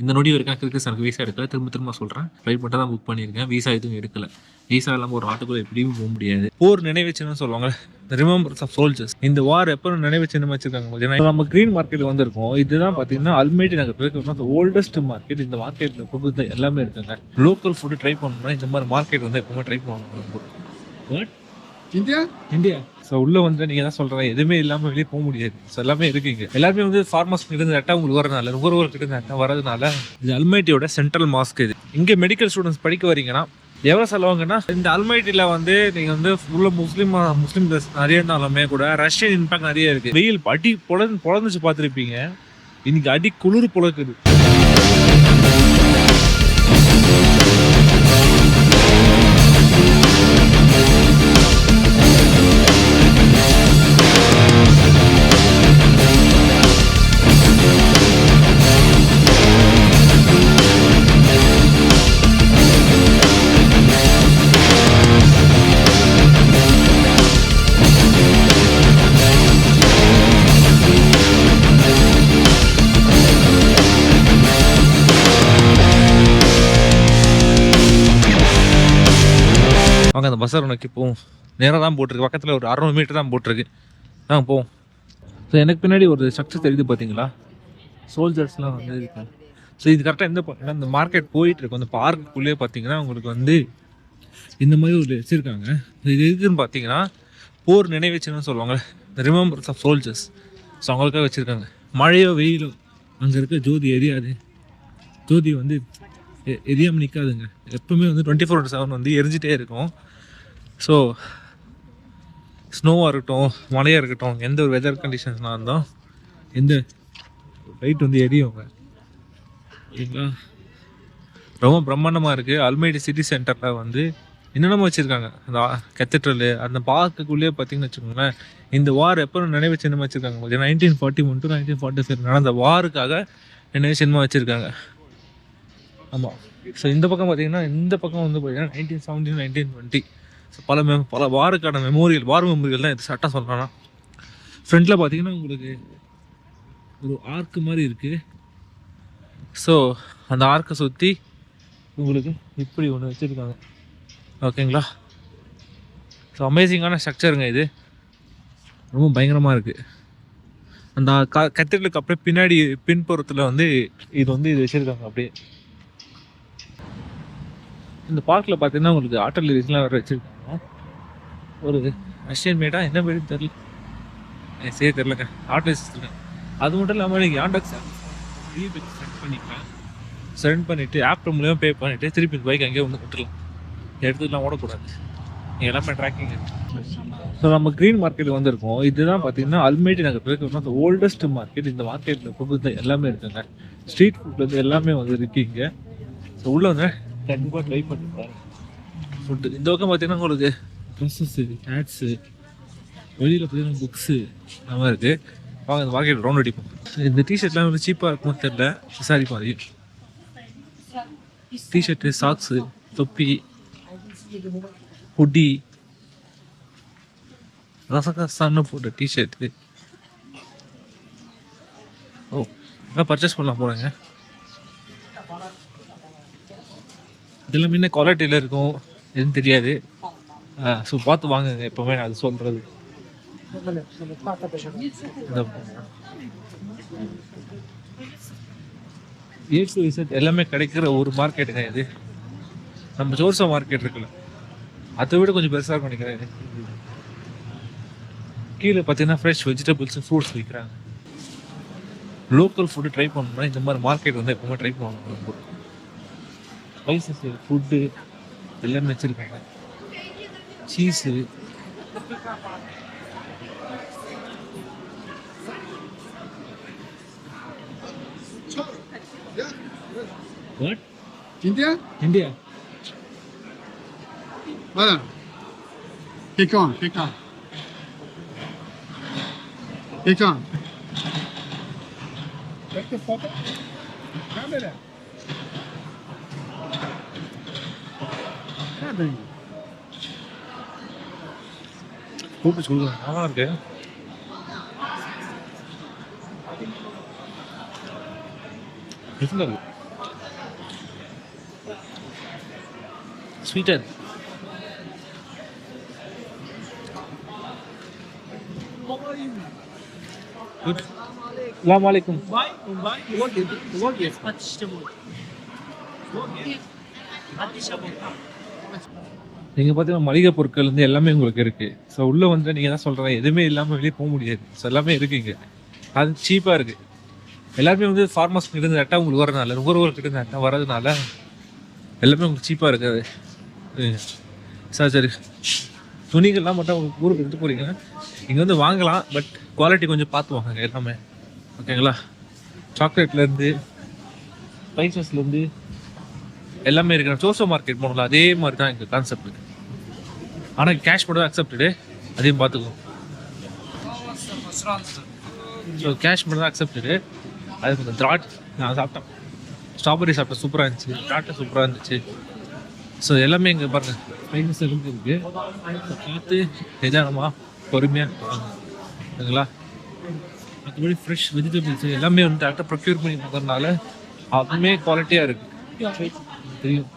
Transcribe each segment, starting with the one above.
இந்த நொடி வரைக்கும் எனக்கு வீசா எடுக்கல. திரும்ப சொல்கிறேன், ஃப்ளைட் மட்டும் தான் புக் பண்ணியிருக்கேன். வீசா எதுவும் எடுக்கல. வீசா இல்லாமல் ஒரு நாட்டுக்குள்ள எப்படியும் போக முடியாது. போர் நினைவு சின்னம் சொல்லுவாங்க, ரிமெம்பர்ஸ் ஆஃப் சோல்ஜர்ஸ். இந்த வார் எப்போ நினைவு சின்னம் வச்சிருக்காங்க. நம்ம கிரீன் மார்க்கெட் வந்திருக்கோம். இதுதான் பார்த்தீங்கன்னா அல்மேட்டி நகர் ஓல்டஸ்ட் மார்க்கெட். இந்த மார்க்கெட்டில் புது எல்லாமே இருக்குங்க. லோக்கல் ஃபுட்டு ட்ரை பண்ணணும்னா இந்த மாதிரி மார்க்கெட் வந்து எப்பவுமே ட்ரை பண்ணணும். இந்தியா ஸோ உள்ள வந்து நீங்க தான் சொல்றேன், எதுவுமே இல்லாம வெளியே போக முடியாது. ஸோ எல்லாமே இருக்குங்க. எல்லாருமே வந்து ஃபார்மர்ஸ் கிட்ட இருந்து டேட்டா உங்களுக்கு வரதுனால, நுகர்வோர் கிட்ட இருந்து வரதுனால இது அல்மைட்டியோட சென்ட்ரல் மாஸ்க். இது இங்கே மெடிக்கல் ஸ்டூடெண்ட்ஸ் படிக்க வரீங்கன்னா எவ்வளோ செலவாங்கன்னா, இந்த அல்மைட்டியில் வந்து நீங்கள் வந்து ஃபுல்லாக முஸ்லீம் நிறைய இருந்தாலுமே கூட ரஷ்யன் இம்பாக்ட் நிறைய இருக்கு. வெயில் அடி பொழந்துச்சு பார்த்துருப்பீங்க. இன்னைக்கு அடி குளிர் பொழக்குது. வாங்க அந்த பஸ்ஸரை நோக்கி போவோம். நேராக தான் போட்டிருக்கு, பக்கத்தில் ஒரு 600 மீட்டர் தான் போட்டிருக்கு. போவோம். ஸோ எனக்கு பின்னாடி ஒரு ஸ்ட்ரக்சர் தெரியுது பார்த்தீங்களா, சோல்ஜர்ஸ்லாம் வந்து இருக்கு. ஸோ இது கரெக்டாக எந்த பார்த்தீங்கன்னா இந்த மார்க்கெட் போயிட்டு இருக்கும். அந்த பார்க்குள்ளேயே பார்த்தீங்கன்னா உங்களுக்கு வந்து இந்த மாதிரி ஒரு வச்சுருக்காங்க. இது எதுக்குன்னு பார்த்தீங்கன்னா போர் நினைவு சின்னம்னு சொல்லுவாங்க, ரிமெம்பர்ஸ் ஆஃப் சோல்ஜர்ஸ். ஸோ அவங்களுக்காக வச்சுருக்காங்க. மழையோ வெயிலோ அங்கே இருக்க ஜோதி எரியாது. ஜோதி வந்து எரியாமல் நிற்காதுங்க. எப்பவுமே வந்து 24/7 வந்து எரிஞ்சிட்டே இருக்கும். ஸோ ஸ்னோவாக இருக்கட்டும், மழையாக இருக்கட்டும், எந்த ஒரு வெதர் கண்டிஷன்ஸ்னால் இருந்தோம் எந்த லைட் வந்து எரியுங்க. சரிங்களா, ரொம்ப பிரம்மாண்டமாக இருக்குது. அல்மைட்டி சிட்டி சென்டரில் வந்து என்னென்னமோ வச்சுருக்காங்க. அந்த கெத்தட்ரலு அந்த பார்க்குக்குள்ளேயே பார்த்தீங்கன்னு வச்சுக்கோங்களேன், இந்த வார் எப்போ நினைவு சின்னமாக வச்சுருக்காங்க. 1941 to 1945 நடந்த வாருக்காக நினைவு சின்னமாக வச்சுருக்காங்க. ஆமாம். ஸோ இந்த பக்கம் பார்த்தீங்கன்னா, இந்த பக்கம் வந்து பார்த்தீங்கன்னா 1917 1920. ஸோ பல வாருக்கான வார் மெமோரியல் தான் இது. சட்டம் சொல்கிறேன்னா ஃப்ரண்ட்டில் பார்த்தீங்கன்னா உங்களுக்கு ஒரு ஆர்க்கு மாதிரி இருக்குது. ஸோ அந்த ஆர்க்கை சுற்றி உங்களுக்கு இப்படி ஒன்று வச்சுருக்காங்க. ஓகேங்களா, ஸோ அமேசிங்கான ஸ்ட்ரக்சருங்க இது. ரொம்ப பயங்கரமாக இருக்குது. அந்த கத்திரிலுக்கு அப்படியே பின்னாடி பின்புறத்தில் வந்து இது வச்சுருக்காங்க. அப்படியே இந்த பார்க்கில் பார்த்தீங்கன்னா உங்களுக்கு ஆர்டிலரிஸ்லாம் வேறு வச்சுருக்காங்க. ஒரு ரஷ்யன் மேடா என்ன மேடு தெரியல, சரி தெரிலங்க. ஆர்டிலரிஸ் இருக்காங்க. அது மட்டும் இல்லாமல் நீங்கள் யாண்டாக்ஸ் சென்ட் பண்ணிக்கலாம். சென்ட் பண்ணிவிட்டு ஆப் மூலியமாக பே பண்ணிவிட்டு திருப்பி பைக் அங்கேயே வந்து விட்டுலாம். எடுத்துக்கலாம், ஓடக்கூடாது. நீங்கள் எல்லாமே ட்ராக்கிங் இருக்குது. ஸோ நம்ம க்ரீன் மார்க்கெட் வந்திருக்கோம். இதுதான் பார்த்தீங்கன்னா அல்மைட்டி நகர் ஓல்டஸ்ட் மார்க்கெட். இந்த மார்க்கெட்டில் புது எல்லாமே இருக்குங்க. ஸ்ட்ரீட் ஃபுட்லேருந்து எல்லாமே வந்து இருக்கீங்க. ஸோ உள்ளே வந்து கண்டிப்பாக ட்ரை பண்ணிப்பாரு ஃபுட்டு. இந்த பக்கம் பார்த்தீங்கன்னா உங்களுக்கு ட்ரெஸ்ஸஸ்ஸு, ஹேட்ஸு, வெளியில் பார்த்தீங்கன்னா புக்ஸு அந்த மாதிரி இருக்குது. வாங்க இந்த மார்க்கெட் ரவுண்ட் அடிப்போம். இந்த டிஷர்ட்லாம் வந்து சீப்பாக இருக்கும்னு தெரில, விசாரிப்போம் அதையும். டிஷர்ட்டு, சாக்ஸு, தொப்பி, ஹுட்டி, ரசகசான்னு போட்ட டிஷர்ட்டு. எல்லாம் பர்ச்சேஸ் பண்ணலாம் போகிறேங்க. இதெல்லாம் முன்ன குவாலிட்டியில் இருக்கும், எதுவும் தெரியாது. ஸோ பார்த்து வாங்குங்க எப்போவுமே, நான் அது சொல்கிறது. ஏ டு இசட் எல்லாமே கிடைக்கிற ஒரு மார்க்கெட்டுங்க இது. நம்ம ஜோர்சா மார்க்கெட் இருக்குல்ல, அதை விட கொஞ்சம் பெருசாக இருக்கும் நினைக்கிறேன். கீழே பார்த்தீங்கன்னா ஃப்ரெஷ் வெஜிடபிள்ஸ், ஃப்ரூட்ஸ் விற்கிறாங்க. லோக்கல் ஃபுட்டு ட்ரை பண்ணணும்னா இந்த மாதிரி மார்க்கெட் வந்து எப்பவுமே ட்ரை பண்ணுவாங்க. ஸ்பைசஸ், ஃபுட்டு எல்லாமே வச்சுருக்காங்க. Cheese, India? India. Kick on. Take the photo. Camera. கூப்பிட்டு சொல்லுங்க, நல்லா இருக்கு. எப்படி இருக்கு? ஸ்வீட்டர். குட். அஸ்ஸலாமு அலைக்கும். நீங்கள் பார்த்தீங்கன்னா மளிகை பொருட்கள் வந்து எல்லாமே உங்களுக்கு இருக்குது. ஸோ உள்ளே வந்து நீங்கள் தான் சொல்கிறேன், எதுவுமே இல்லாமல் வெளியே போக முடியாது. ஸோ எல்லாமே இருக்குங்க, அது சீப்பாக இருக்குது. எல்லாருமே வந்து ஃபார்மர்ஸ் கிட்ட இருந்து டேரெக்டாக உங்களுக்கு வரதுனால, நுகர்வோர்கிட்ட இருந்து டேரெக்டாக வரதுனால எல்லாமே உங்களுக்கு சீப்பாக இருக்குது. சார் சரி, துணிகள்லாம் மட்டும் உங்களுக்கு ஊருக்கு எடுத்து போகிறீங்க, இங்கே வந்து வாங்கலாம். பட் குவாலிட்டி கொஞ்சம் பார்த்து வாங்க எல்லாமே, ஓகேங்களா? சாக்லேட்லேருந்து ஸ்பைசஸ்லேருந்து எல்லாமே இருக்கிற சோசோ மார்க்கெட் போகணும்ல, அதே மாதிரி தான் எங்கள் கான்செப்ட் இருக்குது. ஆனால் கேஷ் மட்டும் தான் அக்செப்டடு, அதையும் பார்த்துக்கோ. ஸோ கேஷ் மட்டும் தான் அக்செப்டடு. அது கொஞ்சம் திராட் நான் சாப்பிட்டேன், ஸ்ட்ராபெரி சாப்பிட்டேன், சூப்பராக இருந்துச்சு. திராட்டை சூப்பராக இருந்துச்சு. ஸோ எல்லாமே இங்கே பாருங்கள் ஸ்பைசஸ் இருக்குது. பார்த்து நிதானமாக பொறுமையாக ஓகேங்களா? மற்றபடி ஃப்ரெஷ் வெஜிடபிள்ஸ் எல்லாமே வந்து டேரெக்டாக ப்ரொக்யூர் பண்ணி பார்க்கறதுனால அதுவுமே குவாலிட்டியாக இருக்குது, தெரியும்.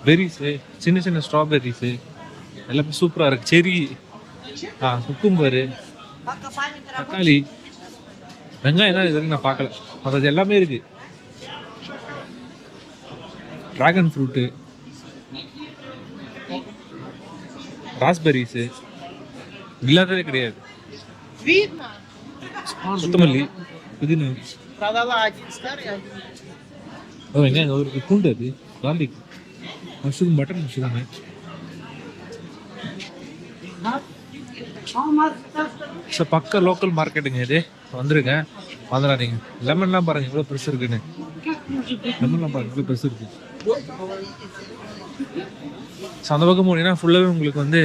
பெரிஸு, சின்ன சின்ன ஸ்ட்ராபெரிஸு எல்லாமே சூப்பராக இருக்குது. செரி, குக்கும்பரு, தக்காளி, வெங்காயம் தான் இது வரைக்கும் நான் பார்க்கல, மற்றது எல்லாமே இருக்குது. ட்ராகன் ஃப்ரூட்டு, ராஸ்பெரிஸு இல்லாததே கிடையாது. கொத்தமல்லி, புதினா, வெங்காயம் ஒரு பூண்டு, அது garlic, mushroom, butter mushroom. So பக்க லோக்கல் மார்க்கெட்டுங்க இது, வந்துருங்க, வந்துடாதீங்க. லெமன்லாம் பாருங்க இவ்வளோ பெருசு இருக்குன்னு, லெமன்லாம் பாருங்க இவ்வளோ பெருசு இருக்கு. ஸோ அந்த பக்கம் போனீங்கன்னா ஃபுல்லாகவே உங்களுக்கு வந்து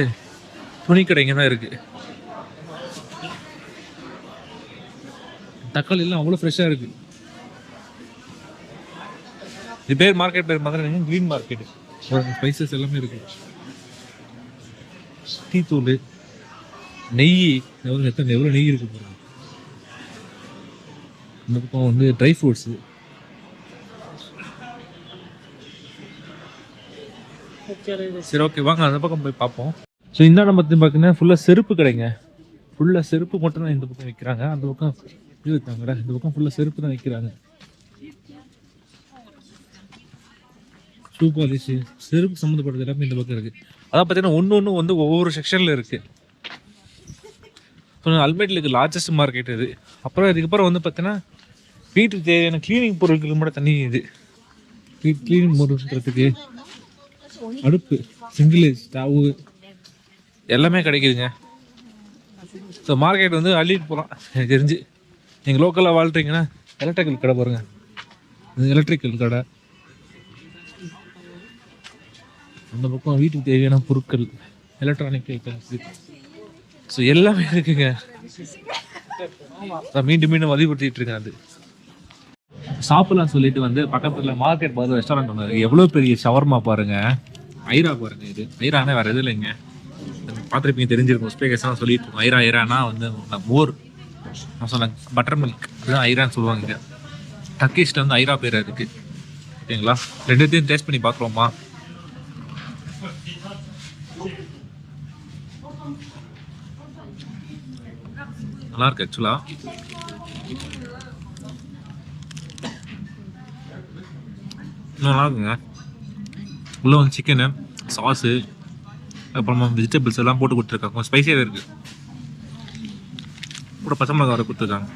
துணி கடைங்க தான் இருக்குது. தக்காளி எல்லாம் அவ்வளோ ஃப்ரெஷ்ஷாக இருக்குது. இது பேர் மார்க்கெட் பேர் மாதிரி க்ரீன் மார்க்கெட்டு. ஸ்பைசஸ் எல்லாமே இருக்குது. டீ தூள், நெய், எவ்வளோ நெய் இருக்குது பாருங்க. இந்த பக்கம் வந்து ட்ரை ஃப்ரூட்ஸு. சரி ஓகே, வாங்க அந்த பக்கம் போய் பார்ப்போம். ஸோ இந்த இடம் பற்றி பார்த்தீங்கன்னா ஃபுல்லாக செருப்பு கடைங்க. ஃபுல்லாக செருப்பு மட்டும் தான் இந்த பக்கம் விற்கிறாங்க. அந்த பக்கம் இது இருக்காங்கடா, இந்த பக்கம் ஃபுல்லாக செருப்பு தான் விற்கிறாங்க. ஷூ பாலிஷு, செருப்பு சம்மந்தப்பட்டது எல்லாமே இந்த பக்கம் இருக்குது. அதான் பார்த்தீங்கன்னா ஒன்று வந்து ஒவ்வொரு செக்ஷனில் இருக்குது. ஸோ அல்மேட்டில் இருக்குது லார்ஜஸ்ட் மார்க்கெட் இது. அப்புறம் இதுக்கப்புறம் வந்து பார்த்தீங்கன்னா வீட்டுக்கு தேவையான க்ளீனிங் பொருட்கள் மட்டும் தனி இது. க்ளீனிங் பொருட்களுக்கு அடுப்பு, சிங்கிள் ஸ்டவ்வு எல்லாமே கிடைக்குதுங்க. ஸோ மார்க்கெட் வந்து அள்ளிட்டு போகலாம். எனக்கு தெரிஞ்சு நீங்கள் லோக்கலாக வாழ்கிறீங்கன்னா எலக்ட்ரிக்கல் கடை பாருங்கள், இது எலக்ட்ரிக்கல் கடை. அந்த பக்கம் வீட்டுக்கு தேவையான பொருட்கள், எலக்ட்ரானிக் ஐட்டம்ஸ், ஸோ எல்லாமே இருக்குங்க. மீண்டும் மீண்டும் வழிபடுத்திட்டு இருக்கேன். அது சாப்பிடலாம் சொல்லிட்டு வந்து பக்கத்தில் மார்க்கெட் பார்த்து ரெஸ்டாரண்ட் ஒன்று இருக்குது. எவ்வளோ பெரிய ஷவர்மா பாருங்கள், ஐரா பாருங்கள். இது ஐரானா வேறு எதுவும் இல்லைங்க, பார்த்துருப்பீங்க, தெரிஞ்சிருக்கும். ஸ்பீக்கர்ஸ்லாம் சொல்லிட்டு இருக்கோம். ஐரானா வந்து மோர், நான் சொன்னேன் பட்டர் மில்க், அதுதான் ஐரான்னு சொல்லுவாங்க. டர்க்கிஷ்ல வந்து ஐரா பேர் இருக்கு, ஓகேங்களா? ரெண்டுத்தையும் டேஸ்ட் பண்ணி பார்க்குறோமா? நல்லா இருக்கு ஆக்சுவலா. நல்லா இருக்குங்க. உள்ள வந்து சிக்கனு, சாஸு, அப்புறமா வெஜிடபிள்ஸ் எல்லாம் போட்டு கொடுத்துருக்காங்க. கொஞ்சம் ஸ்பைஸியாக இருக்குது. கூட பச்சை மிளகா வர கொடுத்துருக்காங்க.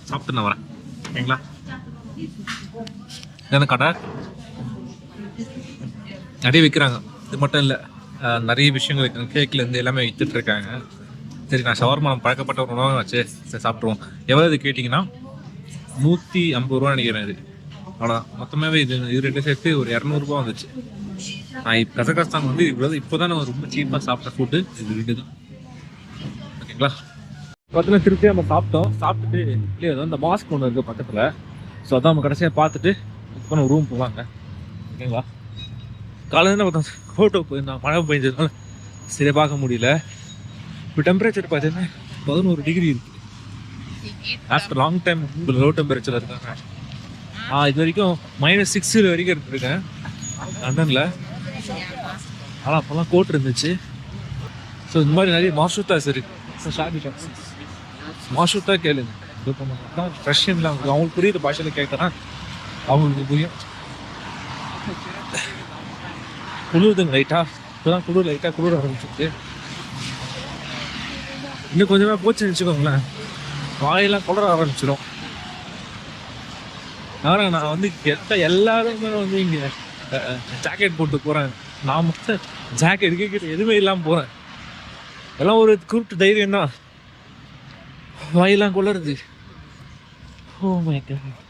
சாப்பிட்டு நான் வரேன், ஓகேங்களா? என்ன கடை நிறைய விற்கிறாங்க. இது மட்டும் இல்லை, நிறைய விஷயங்கள் வைக்கிறாங்க. கேக்லேருந்து எல்லாமே விற்றுட்டு இருக்காங்க. சரி, நான் ஷவர்மா பழக்கப்பட்ட ஒரு உணவை வச்சு சாப்பிட்ருவோம். எவ்வளோ இது கேட்டிங்கன்னா 150 ரூபா நினைக்கிறேன். இது அவ்வளோ மொத்தமாகவே இது ரெண்டு சேர்த்து ஒரு 200 ரூபா வந்துச்சு. நான் இப்போ கசகஸ்தான் வந்து இப்போ தான் நான் ரொம்ப சீப்பாக சாப்பிட்ட ஃபுட்டு இது ரெண்டு தான், ஓகேங்களா? பார்த்தீங்கன்னா திருப்பி நம்ம சாப்பிட்டுட்டு இல்லையா அந்த மாஸ்க் ஒன்று இருக்குது பக்கத்தில். ஸோ அதான் நம்ம கடைசியாக பார்த்துட்டு இப்போ நம்ம ரூம் போவாங்க, ஓகேங்களா? காலையில் பார்த்தா ஃபோட்டோ போயிருந்தோம், மழை பெஞ்சதுனால சரியாக பார்க்க முடியல. இப்போ டெம்பரேச்சர் பார்த்தீங்கன்னா 11 டிகிரி இருக்குது. ஆஃப்டர் லாங் டைம் லோ டெம்பரேச்சரில் இருக்காங்க. இது வரைக்கும் -6 வரைக்கும் எடுத்துருக்கேன் லண்டனில். ஆனால் அப்போல்லாம் கோட் இருந்துச்சு. ஸோ இந்த மாதிரி நிறைய மார்ஷூட்டாஸ் இருக்குது. மார்ஷூட்டாக கேளுங்க. இப்போ ரஷ்யனில் அவங்களுக்கு புரியுற பாஷையில் கேட்குறேன், அவங்களுக்கு புரியும். குளிருதுங்க லைட்டாக, இப்போதான் குளிர ஆரம்பிச்சிருக்கு. இன்னும் கொஞ்சமாக போச்சுன்னு வச்சுக்கோங்களேன், வாயெல்லாம் குளிர ஆரம்பிச்சிடும். ஆனால் நான் வந்து எல்லாருமே வந்து இங்கே ஜாக்கெட் போட்டு போகிறேன். நான் மட்டும் ஜாக்கெட் கேட்குற எதுவுமே இல்லாமல் போகிறேன். எல்லாம் ஒரு கூப்பிட்டு தைரியம் தான், வாயெல்லாம் குளருது. Oh my god.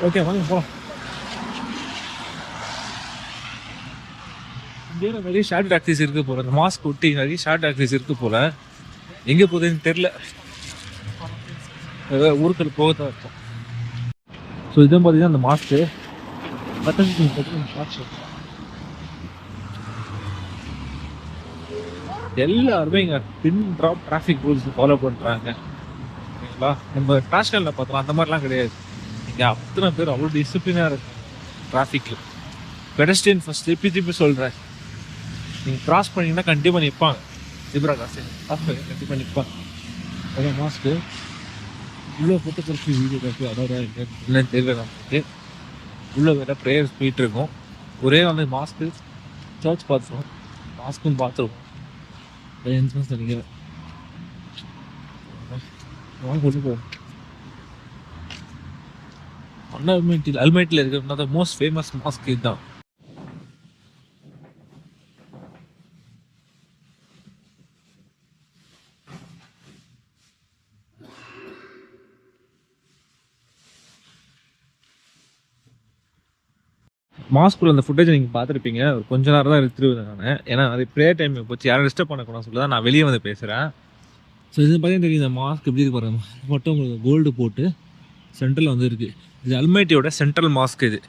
ஓகே வாங்க போகலாம். இங்கே நிறைய ஷார்ட் டாக்ஸிஸ் இருக்க போல, இந்த மாஸ்க் ஒட்டி நிறைய ஷார்ட் டாக்ஸிஸ் இருக்க போல. எங்கே போகுதுன்னு தெரில, ஊருக்கள் போக தான் இருக்கும். ஸோ இதுவும் பார்த்தீங்கன்னா அந்த மாஸ்க்கு எல்லாருமே இங்கே பின் ட்ராப் டிராஃபிக் ரூல்ஸ் ஃபாலோ பண்ணுறாங்க. ஓகேங்களா, நம்ம நேஷ்னலில் பார்த்தோம் அந்த மாதிரிலாம் கிடையாது. இங்கே அத்தனை பேர் அவ்வளோ டிசிப்ளினாக இருக்கு டிராஃபிக்கில். பெடஸ்ட்ரியன் ஃபர்ஸ்ட் திருப்பி சொல்கிறேன், நீங்கள் கிராஸ் பண்ணிங்கன்னா கண்டிப்பாக நிற்பாங்க. ஜிப்ரா கிராஸ் கண்டிப்பாக நிற்பாங்க. அதான் மாஸ்க்கு இவ்வளோ ஃபோட்டோகிராஃபி வீடியோகிராஃபி அதோட என்னன்னு தெரியல நமக்கு. உள்ளே வேறு ப்ரேயர்ஸ் போயிட்டு இருக்கோம். ஒரே வந்து மாஸ்க்கு சர்ச் பார்த்துருவோம், மாஸ்க்கும் பார்த்துருவோம். நினைக்கிறேன் கொண்டு போவோம். அல்மைட்டில் இருக்கிற மோஸ்ட் ஃபேமஸ் மாஸ்க் இதுதான். மாஸ்குள்ள அந்த ஃபுட்டேஜ் நீங்கள் பார்த்துருப்பீங்க. ஒரு கொஞ்ச நேரம் தான் எடுத்துருவேன் நான், ஏன்னா அது ப்ரேயர் டைம் போச்சு, யாரும் டிஸ்டர்ப் பண்ணக்கூடாதுன்னு சொல்லி தான் நான் வெளியே வந்து பேசுகிறேன். ஸோ இது பார்த்தீங்கன்னா தெரியும், இந்த மாஸ்க் எப்படி இருக்கு பாருங்க. மட்டும் உங்களுக்கு கோல்டு போட்டு சென்ட்ரலில் வந்து இருக்குது. இது அல்மைட்டியோட சென்ட்ரல் மாஸ்க் இது.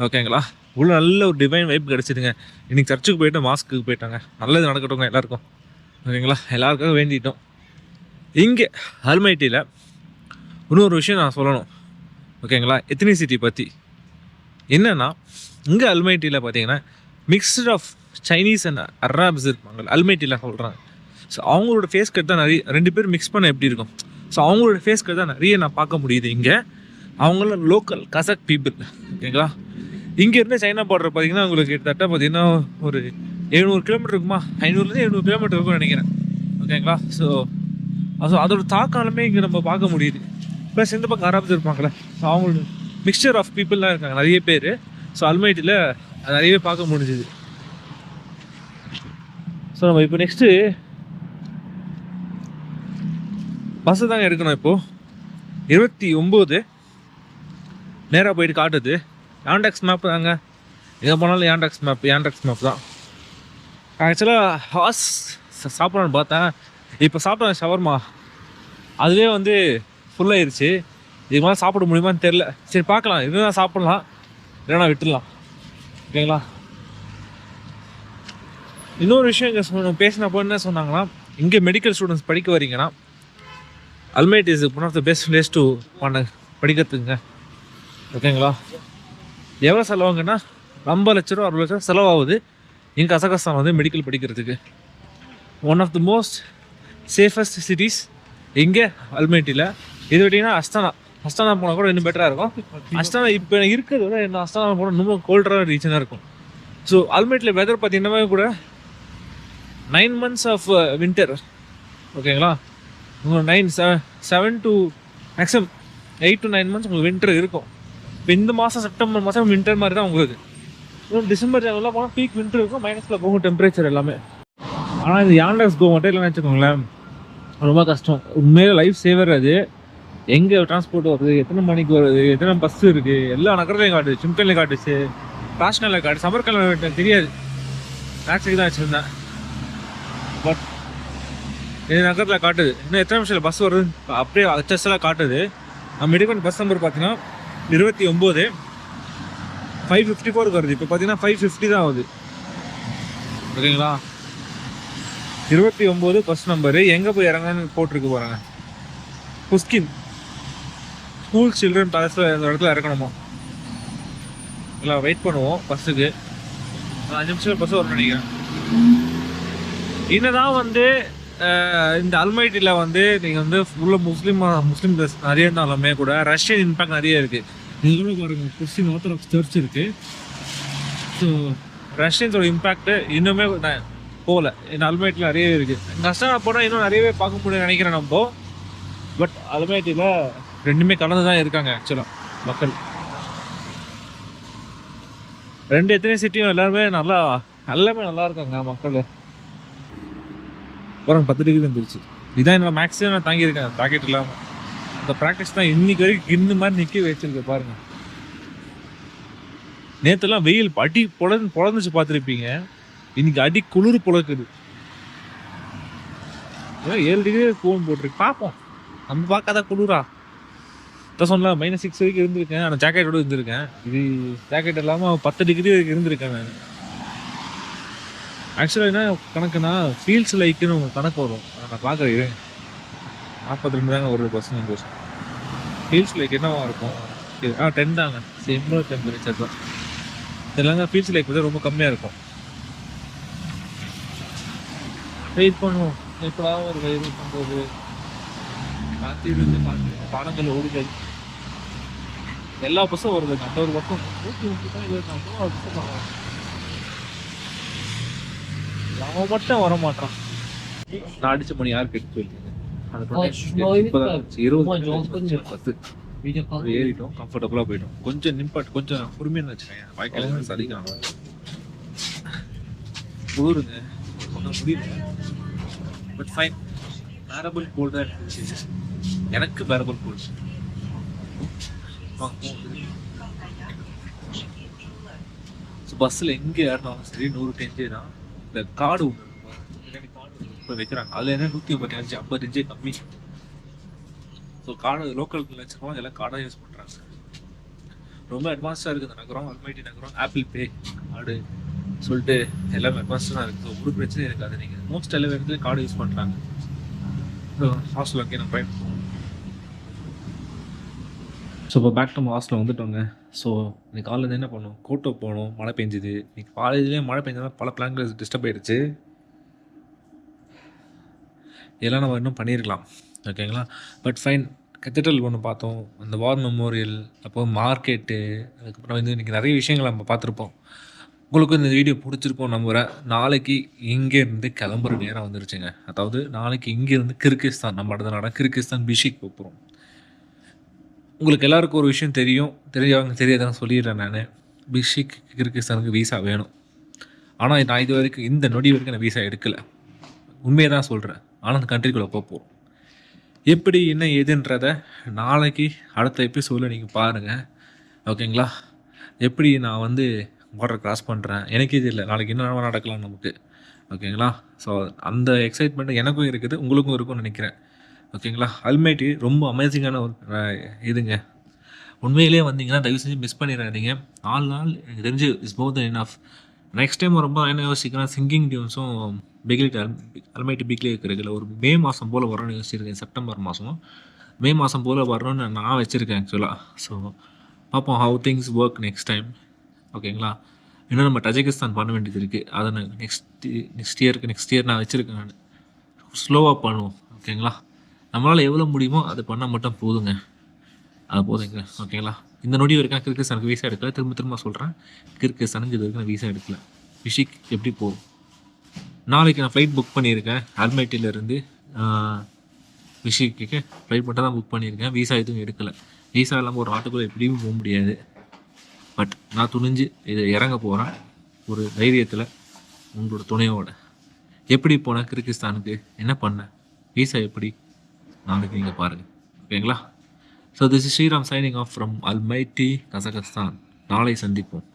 ஓகேங்களா, உள்ள நல்ல ஒரு டிவைன் வைப் கிடச்சிதுங்க. இன்றைக்கி சர்ச்சுக்கு போயிட்டு மாஸ்க்கு போயிட்டாங்க. நல்லது நடக்கட்டும் எல்லாருக்கும். ஓகேங்களா, எல்லாருக்காக வேண்டிட்டோம். இங்கே அல்மைட்டியில் இன்னொரு விஷயம் நான் சொல்லணும். ஓகேங்களா, எத்னிசிட்டி பற்றி என்னென்னா, இங்கே அல்மைட்டியில் பார்த்தீங்கன்னா mixed of Chinese and Arabs இருப்பாங்க அல்மைட்டியில் சொல்கிறாங்க. ஸோ அவங்களோட ஃபேஸ் கட் தான் நிறைய, 2 பேர் மிக்ஸ் பண்ண எப்படி இருக்கும். ஸோ அவங்களோட ஃபேஸ் கட் தான் நிறைய நான் பார்க்க முடியுது இங்கே. அவங்களும் லோக்கல் கசக் பீப்புள். ஓகேங்களா, இங்கேருந்து சைனா பார்டர் பார்த்தீங்கன்னா உங்களுக்கு கிட்டத்தட்ட பார்த்தீங்கன்னா ஒரு 700 கிலோமீட்டர் இருக்குமா, 500லேருந்து 700 கிலோமீட்டர் இருக்கும்னு நினைக்கிறேன். ஓகேங்களா, ஸோ அதோட தாக்காலுமே இங்கே நம்ம பார்க்க முடியுது. ப்ளஸ் இந்த பக்கம் அராப்ஸ் இருப்பாங்களே, ஸோ அவங்களோட மிக்சர் ஆஃப் பீப்புளெலாம் இருக்காங்க நிறைய பேர். ஸோ அல்மைட்டியில் நிறையவே பார்க்க முடிஞ்சுது. ஸோ நம்ம இப்போ நெக்ஸ்ட்டு பஸ்ஸு தாங்க எடுக்கணும். இப்போது 29 நேராக போயிட்டு காட்டுது. யாண்டெக்ஸ் மேப் தாங்க, எங்கே போனாலும் யாண்டெக்ஸ் மேப் தான். ஆக்சுவலாக ஹாஸ் சாப்பிட்லான்னு பார்த்தேன். இப்போ சாப்பிட்டேன் ஷவர்மா, அதுவே வந்து ஃபுல்லாகிருச்சு. இது மாதிரி சாப்பிட முடியுமான்னு தெரில. சரி பார்க்கலாம், இதுதான் சாப்பிட்லாம், இல்லைனா விட்டுடலாம். ஓகேங்களா, இன்னொரு விஷயம் இங்கே பேசினப்போ என்ன சொன்னாங்கன்னா, இங்கே மெடிக்கல் ஸ்டூடெண்ட்ஸ் படிக்க வரீங்கன்னா Almaty is one of the best place to படிக்கிறதுக்குங்க. ஓகேங்களா, எவ்வளோ செலவாங்கன்னா 50 லட்ச ரூபா 60 லட்சம் செலவாகுது இங்கே கசகஸ்தான் வந்து மெடிக்கல் படிக்கிறதுக்கு. One of the most safest cities இங்கே அல்மைட்டியில். இது விட்டிங்கன்னா அஸ்தானா போனால் கூட இன்னும் பெட்டராக இருக்கும். அஸ்தானா இப்போ இருக்கிறத விட இன்னும் அஸ்தானா போனால் இன்னும் கோல்டராக ரீஜனாக இருக்கும். ஸோ அல்மைட்டில் வெதர் பார்த்தீங்கன்னா கூட 9 months ஆஃப் வின்டர். ஓகேங்களா, உங்களுக்கு 7 to மேக்ஸிமம் 8 to 9 months உங்களுக்கு வின்டர் இருக்கும். இப்போ இந்த மாதம் செப்டம்பர் மாதம் வின்டர் மாதிரி தான் உங்களுக்கு. இன்னும் டிசம்பர் ஜனவரிலாம் போனால் பீக் வின்டர் இருக்கும், மைனஸில் போகும் டெம்பரேச்சர் எல்லாமே. ஆனால் இது யாண்டெக்ஸ் கோ மட்டும் இல்லைன்னு வச்சுக்கோங்களேன், ரொம்ப கஷ்டம். உண்மையிலே லைஃப் சேவர் அது. எங்கே டிரான்ஸ்போர்ட் வருது, எத்தனை மணிக்கு வருது, எத்தனை பஸ் இருக்குது, எல்லா நகரத்துலையும் காட்டுது. சிம்கல்லையும் காட்டுச்சு, ராஷ்னலில் காட்டு, சமர்கல்ல தெரியாது, மேக்ஸுக்கு தான் வச்சுருந்தேன். பட் இது நகரத்தில் காட்டுது. இன்னும் எத்தனை நிமிஷத்தில் பஸ் வருது அப்படியே அச்சஸ்லாம் காட்டுது. நம்ம எடுக்க பஸ் நம்பர் பார்த்தீங்கன்னா 29 554 வருது. இப்போ பார்த்தீங்கன்னா 550 தான் ஆகுது. ஓகேங்களா, 29 ஃபர்ஸ்ட் நம்பரு. எங்கே போய் இறங்கன்னு போட்டிருக்கு போகிறாங்க. புஸ்கின் ஸ்கூல் சில்ட்ரன் பேலஸில் இந்த இடத்துல இறக்கணுமா. இல்லை வெயிட் பண்ணுவோம் பஸ்ஸுக்கு. 5 நிமிஷம் பஸ் வரும்னு நினைக்கிறேன். என்னதான் வந்து இந்த அல்மைட்டியில் வந்து நீங்கள் வந்து உள்ள முஸ்லீம் ப்ளஸ் நிறைய இருந்தாலுமே கூட ரஷ்யன் இம்பேக்ட் நிறைய இருக்குது. நீங்கள் பாருங்க கிறிஸ்டின் ஆர்த்தடாக்ஸ் சர்ச் இருக்குது. ஸோ ரஷ்யன்ஸோட இம்பேக்ட் இன்னுமே போகல. இந்த அல்மைட்டில் நிறையவே இருக்குது. கஷ்டம் போனால் இன்னும் நிறையவே பார்க்க முடியும்னு நினைக்கிறேன் நம்ம. பட் அல்மைட்டியில் ரெண்டுமே கலந்து தான் இருக்காங்க ஆக்சுவலாக மக்கள். ரெண்டு எத்தனைசிட்டியும் எல்லாருமே எல்லாமே நல்லா இருக்காங்க மக்கள். அப்புறம் 10 டிகிரி வந்துருச்சு. இதான் என்னோட மேக்ஸிமம் நான் தாங்கியிருக்கேன் ஜாக்கெட் இல்லாமல். அந்த ப்ராக்டிஸ் தான் இன்னைக்கு வரைக்கும் கிண்ணு மாதிரி நிற்க வச்சிருக்கு பாருங்க. நேற்றுலாம் வெயில் அடி பொழந்துச்சு பார்த்துருப்பீங்க. இன்னைக்கு அடி குளிர் பொழக்குது. 7 டிகிரி ஃபோன் போட்டிருக்கு. பார்ப்போம், நம்ம பார்க்காத குளிரா தான் சொல்லலாம். -6 வரைக்கும் இருந்திருக்கேன். ஆனால் ஜாக்கெட்டோடு இருந்திருக்கேன். இது ஜாக்கெட் இல்லாமல் 10 டிகிரி வரைக்கும் இருந்திருக்கேன் நான். ஆக்சுவலாக என்ன கணக்குன்னா ஃபீல்ஸ் லைக்குன்னு உங்களுக்கு கணக்கு வரும். நான் பார்க்குறேன் 42 தாங்க ஒரு %. ஃபீல்ஸ் லைக் என்னவா இருக்கும்? 10 தாங்க. சிம்லர் டெம்பரேச்சர் தான். இதெல்லாங்க ஃபீல்ஸ் லைக் வந்து ரொம்ப கம்மியாக இருக்கும். வெயிட் பண்ணுவோம். எப்படா ஒரு வெயில் பண்ணுறது காத்திருந்து பாடங்கள் ஓடுகள் எல்லா பஸ்ஸும் வருதுங்க. அந்த ஒரு பக்கம் 130 தான் 24 அவன் மட்டும் வர மாட்டான். நான் அடிச்ச மணி யாருக்கு எடுத்து போயிருக்கேன். ஏறிட்டோம், கம்ஃபர்டபுளாக போயிட்டோம். கொஞ்சம் நிப்பாட்டு, கொஞ்சம் பொறுமையாக வச்சுக்கேன். வாய்க்கால சதிக்காம குளிருங்க, ஒன்றும் முடியல. பட் ஃபைன், பேரபிள் கோல்டாக இருந்துச்சு. எனக்கு பேரபிள் கோல்டு. பஸ்ஸில் எங்கே ஏறினாலும் சரி 100 டென்ஜே தான். இந்த கார்டு இப்போ வைக்கிறாங்க. அதில் என்ன 155 50 இன்ச்சே கம்மி. ஸோ கார்டு லோக்கல் வச்சுருக்கோம். எல்லாம் கார்டாக யூஸ் பண்ணுறாங்க. ரொம்ப அட்வான்ஸ்டாக இருக்குது இந்த நகரம். அல்மைட்டி நகரம். ஆப்பிள் பே கார்டு சொல்லிட்டு எல்லாமே அட்வான்ஸ்டாக இருக்குது. ஸோ ஒரு பிரச்சனையும் இருக்காது. நீங்கள் மோஸ்ட் எல்லா இடத்துலையும் கார்டு யூஸ் பண்ணுறாங்க. ஸோ ஹாஸ்டல் அங்கே நம்ம பயன். ஸோ இப்போ பேக் டு ஹாஸ்டலில் வந்துட்டோங்க. ஸோ இன்னைக்கு காலையில் என்ன பண்ணோம்? கோட்டோ போனோம். மழை பெஞ்சுது. இன்னைக்கு காலேஜ்லேயே மழை பெஞ்சதால் பல பிளான்கள் டிஸ்டர்ப் ஆகிடுச்சு. இதெல்லாம் நம்ம இன்னும் பண்ணியிருக்கலாம். ஓகேங்களா? But fine. கத்தீட்ரல் ஒன்று பார்த்தோம். அந்த வார் மெமோரியல், அப்போ மார்க்கெட்டு, அதுக்கப்புறம் வந்து இன்றைக்கி நிறைய விஷயங்கள் நம்ம பார்த்துருப்போம். உங்களுக்கும் இந்த வீடியோ பிடிச்சிருப்போம் நம்புகிறேன். நாளைக்கு இங்கேருந்து கிளம்புற நேரம் வந்துருச்சுங்க. அதாவது நாளைக்கு இங்கேருந்து கிர்கிஸ்தான், நம்ம அடுத்த நாடாக கிர்கிஸ்தான் பிஷிக் போகிறோம். உங்களுக்கு எல்லாருக்கும் ஒரு விஷயம் தெரிஞ்சவங்க தெரியாதான்னு சொல்லிடுறேன் நான். பிஷிக் கிர்கிஸ்தானுக்கு வீசா வேணும். ஆனால் நான் இது வரைக்கும் இந்த நொடி வரைக்கும் நான் வீசா எடுக்கலை. உண்மையை தான் சொல்கிறேன். ஆனால் அந்த கண்ட்ரிக்குள்ளே போகிறோம். எப்படி என்ன ஏதுன்றதை நாளைக்கு அடுத்த எபிசோடில் நீங்கள் பாருங்கள். ஓகேங்களா? எப்படி நான் வந்து பார்டர் கிராஸ் பண்ணுறேன் எனக்கு இது இல்லை. நாளைக்கு என்ன நடக்கலாம் நமக்கு. ஓகேங்களா? ஸோ அந்த எக்ஸைட்மெண்ட் எனக்கும் இருக்குது, உங்களுக்கும் இருக்கும்னு நினைக்கிறேன். ஓகேங்களா? அல்மைட்டி ரொம்ப அமேசிங்கான ஒரு இதுங்க. உண்மையிலே வந்தீங்கன்னா தயவு செஞ்சு மிஸ் பண்ணிடாதீங்க. 4 நாள் எனக்கு தெரிஞ்சு is more then enough. Next time ரொம்ப என்ன யோசிக்கிறேன், சிங்கிங் டியூன்ஸும் அல்மைட்டி பிக்லேயே இருக்கிறதுல ஒரு மே மாதம் போல் வரணும்னு யோசிச்சிருக்கேன். செப்டம்பர் மாதம் மே மாதம் போல் வரணும்னு நான் வச்சுருக்கேன் ஆக்சுவலாக. ஸோ பார்ப்போம் how things work next time. ஓகேங்களா? இன்னும் நம்ம டஜிகிஸ்தான் பண்ண வேண்டியது இருக்குது. அதை நான் நெக்ஸ்ட் இயர் நான் வச்சுருக்கேன். நான் ஸ்லோவாக பண்ணுவோம். ஓகேங்களா? நம்மளால் எவ்வளோ முடியுமோ அது பண்ணால் மட்டும் போதுங்க. அது போதுங்க. ஓகேங்களா? இந்த நொடி வரைக்கும் கிர்கிஸ்தானுக்கு வீசா எடுக்கல. திரும்ப சொல்கிறேன், கிர்கிஸ்தானுக்கு இது வரைக்கும் நான் வீசா எடுக்கல. பிஷிக் எப்படி போகும்? நாளைக்கு நான் ஃப்ளைட் புக் பண்ணியிருக்கேன். அல்மைட்டிலேருந்து பிஷிக்கு ஃப்ளைட் மட்டும் தான் புக் பண்ணியிருக்கேன். வீசா எதுவும் எடுக்கலை. வீசா இல்லாமல் ஒரு நாட்டுக்குள்ளே எப்படியும் போக முடியாது. பட் நான் துணிஞ்சு இதை இறங்க போகிறேன் ஒரு தைரியத்தில், உங்களோட துணையோட. எப்படி போனேன் கிர்கிஸ்தானுக்கு, என்ன பண்ணேன், வீசா எப்படி, நாளைக்கு நீங்கள் பாருங்கள். ஓகேங்களா? So this is Sriram signing off from Almaty Kazakhstan. நாளை சந்திப்போம்.